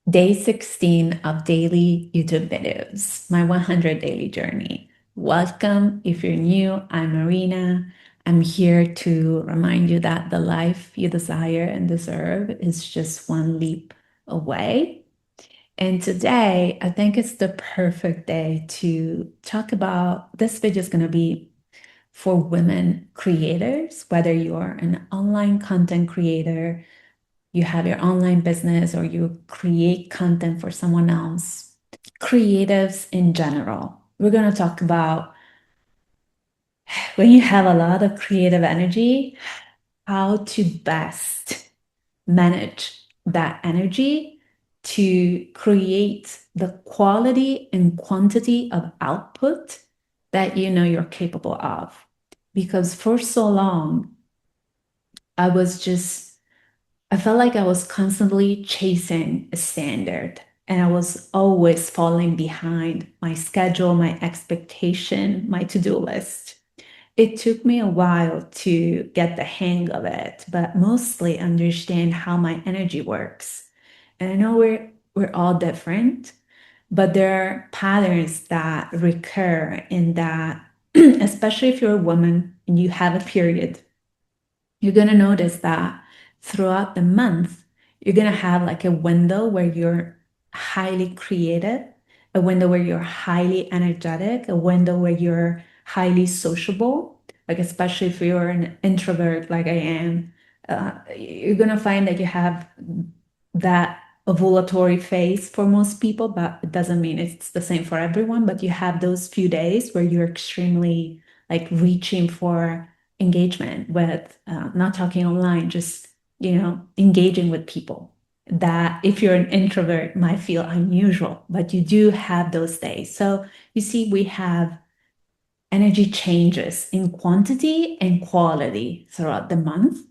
Day 16 of daily YouTube videos, my 100 daily journey. Welcome. If you're new, I'm Marina. I'm here to remind you that the life you desire and deserve is just one leap away. And today, I think it's the perfect day to talk about this video is going to be for women creators, whether you're an online content creator, you have your online business, or you create content for someone else, creatives in general. We're going to talk about when you have a lot of creative energy, how to best manage that energy to create the quality and quantity of output that you know you're capable of. Because for so long, I was just I felt like I was constantly chasing a standard and I was always falling behind my schedule, my expectation, my to-do list. It took me a while to get the hang of it, but mostly understand how my energy works. And I know we're all different, but there are patterns that recur in that, especially if you're a woman and you have a period, you're going to notice that throughout the month, you're going to have like a window where you're highly creative, a window where you're highly energetic, a window where you're highly sociable. Like, especially if you're an introvert like I am, you're going to find that you have that ovulatory phase for most people, but it doesn't mean it's the same for everyone. But you have those few days where you're extremely like reaching for engagement with not talking online, just engaging with people that if you're an introvert might feel unusual, but you do have those days. So you see, we have energy changes in quantity and quality throughout the month,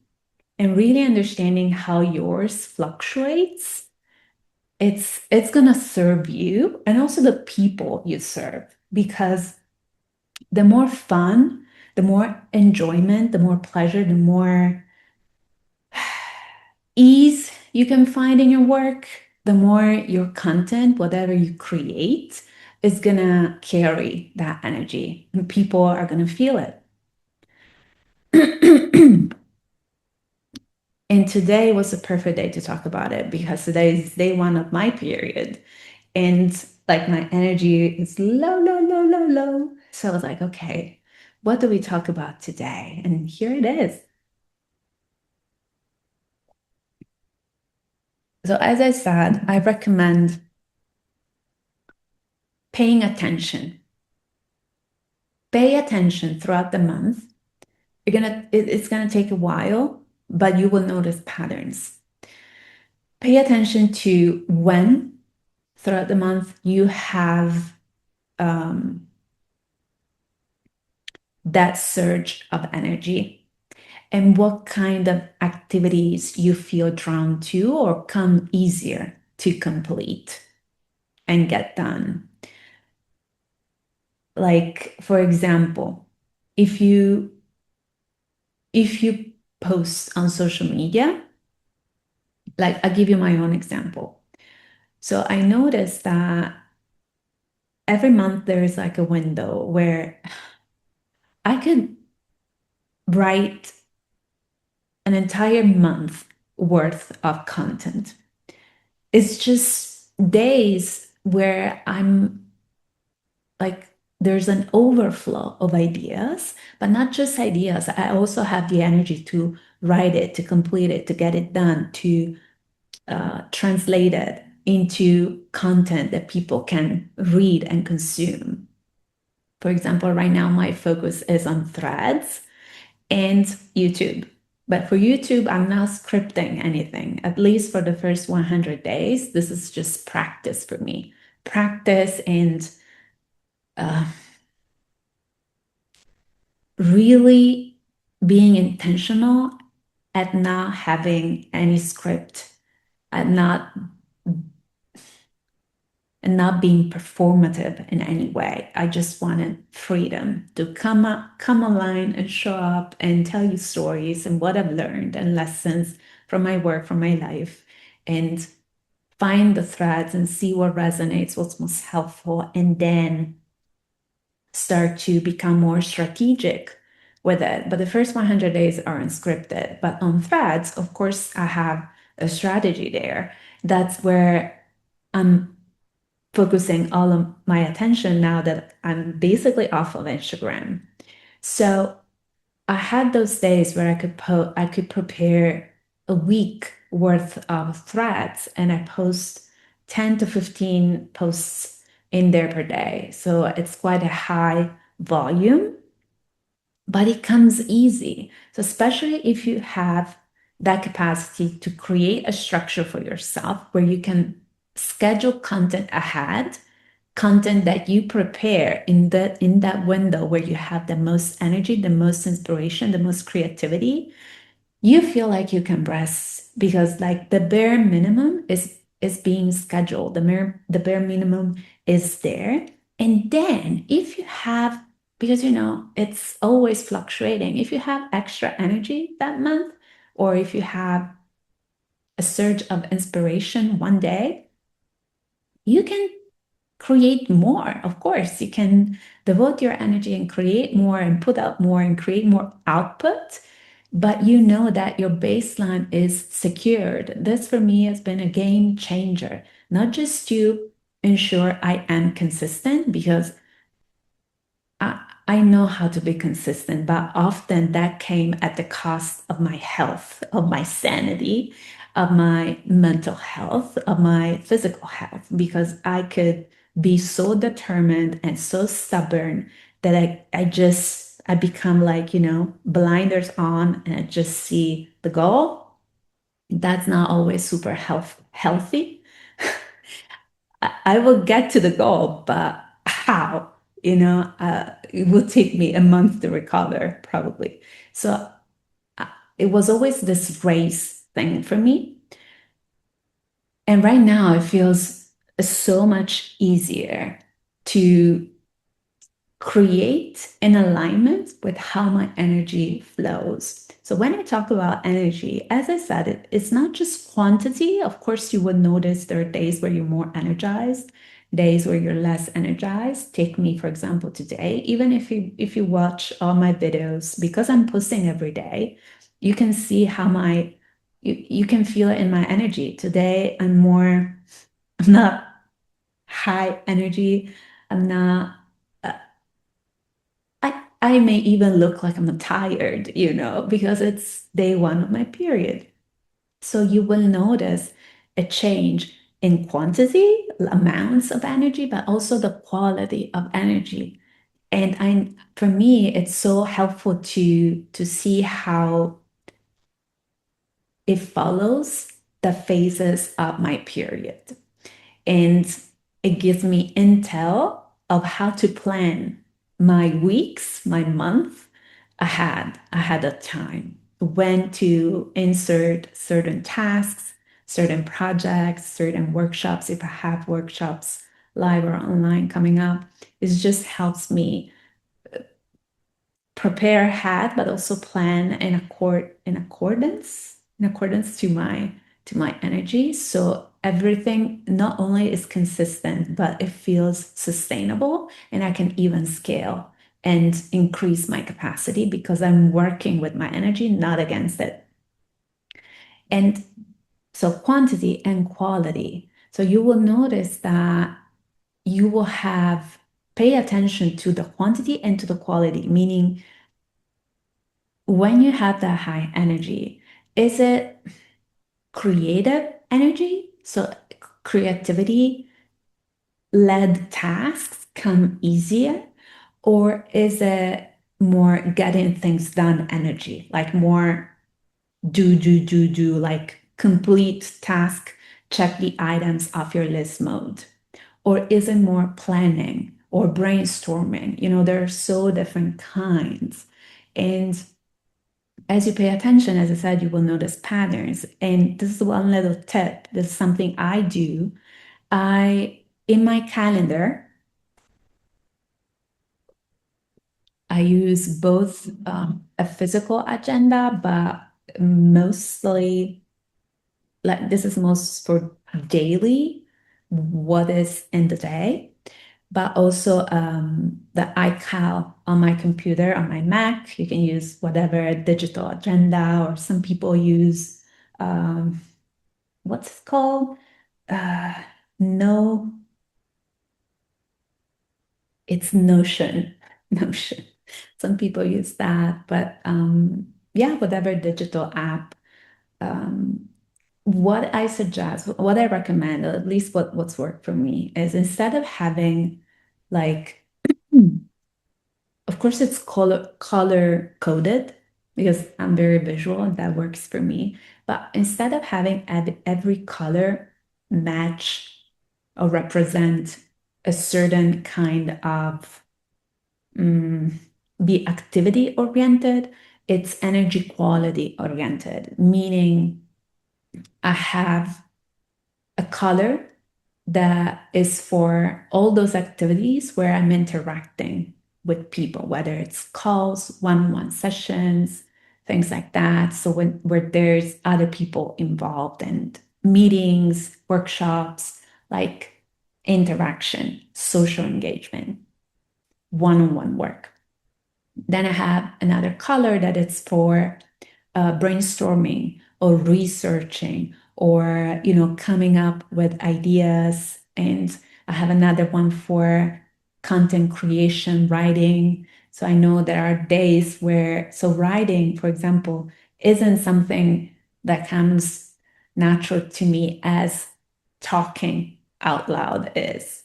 and really understanding how yours fluctuates, it's gonna serve you and also the people you serve, because the more fun, the more enjoyment, the more pleasure, the more ease you can find in your work, the more your content, whatever you create, is gonna carry that energy and people are gonna feel it. And today was a perfect day to talk about it because today is day one of my period. And like my energy is low, low, low, low, low. So I was like, okay, what do we talk about today? And here it is. So, as I said, I recommend paying attention. Pay attention throughout the month. It's gonna take a while, but you will notice patterns. Pay attention to when throughout the month you have um, that surge of energy and what kind of activities you feel drawn to or come easier to complete and get done. Like, for example, if you if you post on social media, like I'll give you my own example. So I noticed that every month there is like a window where I could write an entire month worth of content. It's just days where I'm like, there's an overflow of ideas, but not just ideas. I also have the energy to write it, to complete it, to get it done, to translate it into content that people can read and consume. For example, right now my focus is on Threads and YouTube. But for YouTube, I'm not scripting anything, at least for the first 100 days. This is just practice for me. Practice and uh, really being intentional at not having any script, at not and not being performative in any way. I just wanted freedom to come online and show up and tell you stories and what I've learned and lessons from my work, from my life, and find the threads and see what resonates, what's most helpful, and then start to become more strategic with it. But the first 100 days are unscripted. But on threads, of course, I have a strategy there. That's where I'm focusing all of my attention now that I'm basically off of Instagram. So I had those days where I could prepare a week worth of threads and I post 10 to 15 posts in there per day. So it's quite a high volume, but it comes easy. So especially if you have that capacity to create a structure for yourself where you can schedule content ahead, content that you prepare in that window where you have the most energy, the most inspiration, the most creativity, you feel like you can rest because like the bare minimum is being scheduled. The bare minimum is there. And then if you have, because you know it's always fluctuating, if you have extra energy that month, or if you have a surge of inspiration one day, you can create more. Of course, you can devote your energy and create more and put out more and create more output, but you know that your baseline is secured. This for me has been a game changer, not just to ensure I am consistent because I know how to be consistent, but often that came at the cost of my health, of my sanity, of my mental health, of my physical health, because I could be so determined and so stubborn that I become like, blinders on and I just see the goal. That's not always super healthy. I will get to the goal, but how? It will take me a month to recover, probably. So uh, it was always this race thing for me. And right now, it feels so much easier to create an alignment with how my energy flows. So when I talk about energy, as I said, it's not just quantity. Of course, you would notice there are days where you're more energized, days where you're less energized. Take me, for example, today. Even if you watch all my videos, because I'm posting every day, you can see how you can feel it in my energy. Today, I'm not high energy. I'm not. uh, I may even look like I'm tired, because it's day one of my period. So you will notice a change in quantity, amounts of energy, but also the quality of energy. And for me, it's so helpful to see how it follows the phases of my period. And it gives me intel of how to plan my weeks, my month ahead of time, when to insert certain tasks, certain projects, certain workshops, if I have workshops live or online coming up. It just helps me prepare ahead, but also plan in accordance to my energy. So everything not only is consistent, but it feels sustainable, and I can even scale and increase my capacity because I'm working with my energy, not against it. And so quantity and quality. So you will notice that you will pay attention to the quantity and to the quality, meaning when you have that high energy, is it creative energy? So creativity led tasks come easier, or is it more getting things done energy, like more do, like complete task, check the items off your list mode? Or is it more planning or brainstorming? There are so different kinds. And as you pay attention, as I said, you will notice patterns. And this is one little tip. This is something I do. In my calendar, I use both a physical agenda, but mostly like this is most for daily, what is in the day, but also the iCal on my computer, on my Mac. You can use whatever digital agenda, or some people use what's it called? Uh, no, it's Notion. Notion. Some people use that, but yeah, whatever digital app. Um, what I suggest, what I recommend, or at least what's worked for me, is instead of having like, of course, it's color coded because I'm very visual and that works for me. But instead of having every color match or represent a certain kind of mm, be activity oriented, it's energy quality oriented, meaning I have a color that is for all those activities where I'm interacting with people, whether it's calls, one-on-one sessions, things like that. So when where there's other people involved and meetings, workshops, like interaction, social engagement, one-on-one work. Then I have another color that it's for brainstorming or researching or coming up with ideas. And I have another one for content creation, writing. So I know there are days where, so writing, for example, isn't something that comes natural to me as talking out loud is,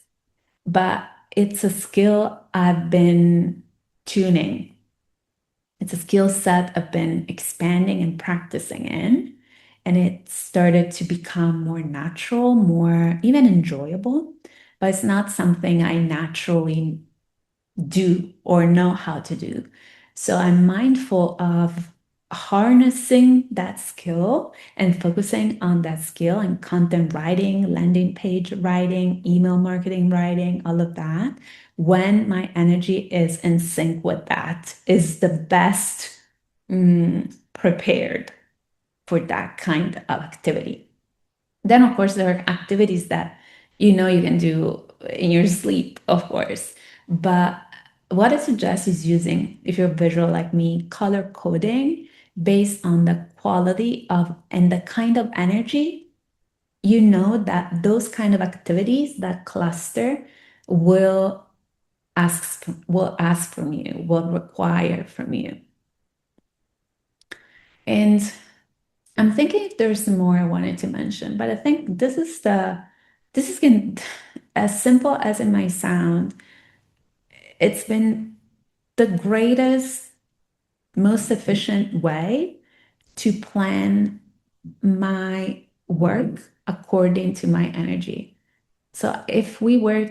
but it's a skill I've been tuning. It's a skill set I've been expanding and practicing in, and it started to become more natural, more even enjoyable, but it's not something I naturally do or know how to do. So I'm mindful of harnessing that skill and focusing on that skill and content writing, landing page writing, email marketing writing, all of that. When my energy is in sync with that, is the best prepared for that kind of activity. Then, of course, there are activities that you can do in your sleep, of course. But what I suggest is using, if you're visual like me, color coding based on the quality of and the kind of energy, that those kind of activities, that cluster will ask from you, will require from you. And I'm thinking if there's more I wanted to mention, but I think this is as simple as it might sound, it's been the greatest, most efficient way to plan my work according to my energy. So if we were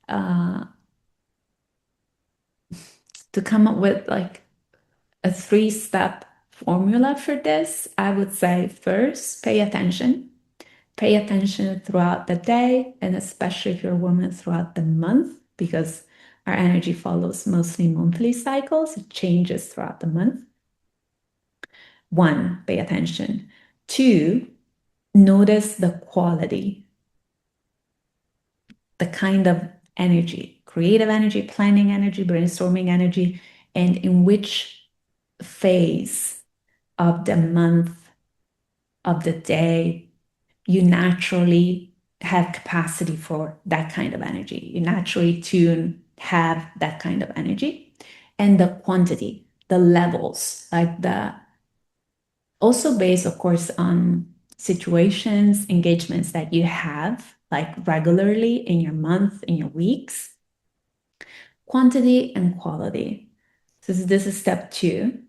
uh, to come up with like a three-step formula for this, I would say first, pay attention. Pay attention throughout the day, and especially if you're a woman throughout the month, because our energy follows mostly monthly cycles. It changes throughout the month. One, pay attention. Two, notice the quality, the kind of energy, creative energy, planning energy, brainstorming energy, and in which phase of the month, of the day, you naturally have capacity for that kind of energy. You naturally have that kind of energy. And the quantity, the levels, like also based, of course, on situations, engagements that you have, like regularly in your month, in your weeks, quantity and quality. So this is step two.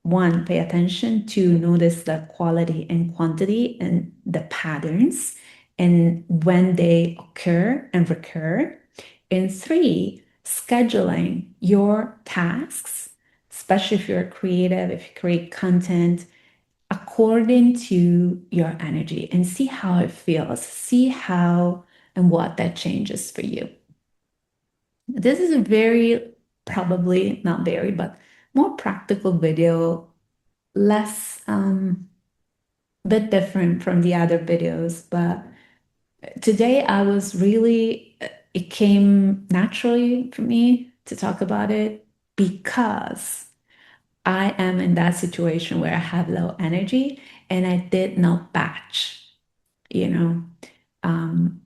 One, pay attention. Two, notice the quality and quantity and the patterns and when they occur and recur. And three, scheduling your tasks, especially if you're creative, if you create content, according to your energy and see how it feels, see how and what that changes for you. This is a very, probably not very, but more practical video, less bit different from the other videos, but today I was really, it came naturally for me to talk about it because I am in that situation where I have low energy and I did not batch, you know. Um,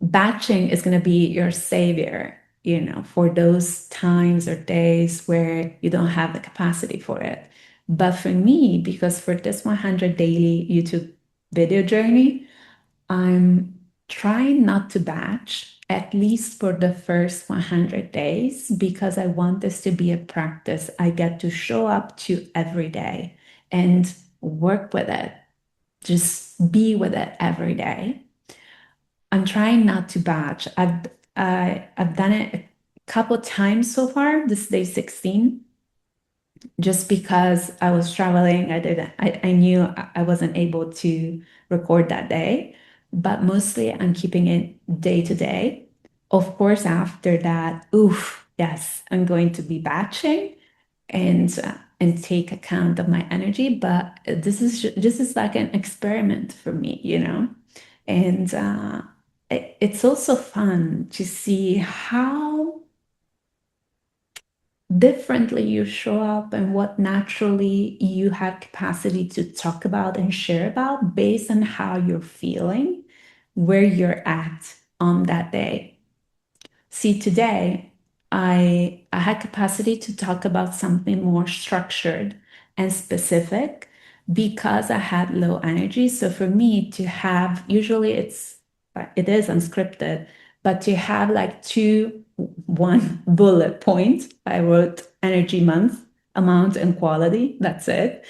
Batching is going to be your savior, for those times or days where you don't have the capacity for it. But for me, because for this 100 daily YouTube video journey, I'm trying not to batch at least for the first 100 days because I want this to be a practice I get to show up to every day and work with it. Just be with it every day. I'm trying not to batch. I've done it a couple times so far, this day 16, just because I was traveling. I knew I wasn't able to record that day, but mostly I'm keeping it day to day. Of course, after that, oof, yes, I'm going to be batching and take account of my energy. But this is like an experiment for me. And it's also fun to see how differently you show up and what naturally you have capacity to talk about and share about based on how you're feeling, where you're at on that day. See, today I had capacity to talk about something more structured and specific because I had low energy. So for me to have, usually it is unscripted, but to have like one bullet point, I wrote energy month, amount and quality. That's it.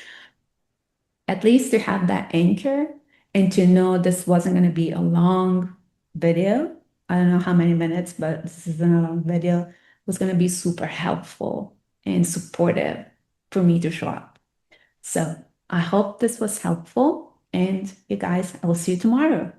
At least to have that anchor and to know this wasn't going to be a long video. I don't know how many minutes, but this isn't a long video. It was going to be super helpful and supportive for me to show up. So I hope this was helpful. And you guys, I will see you tomorrow.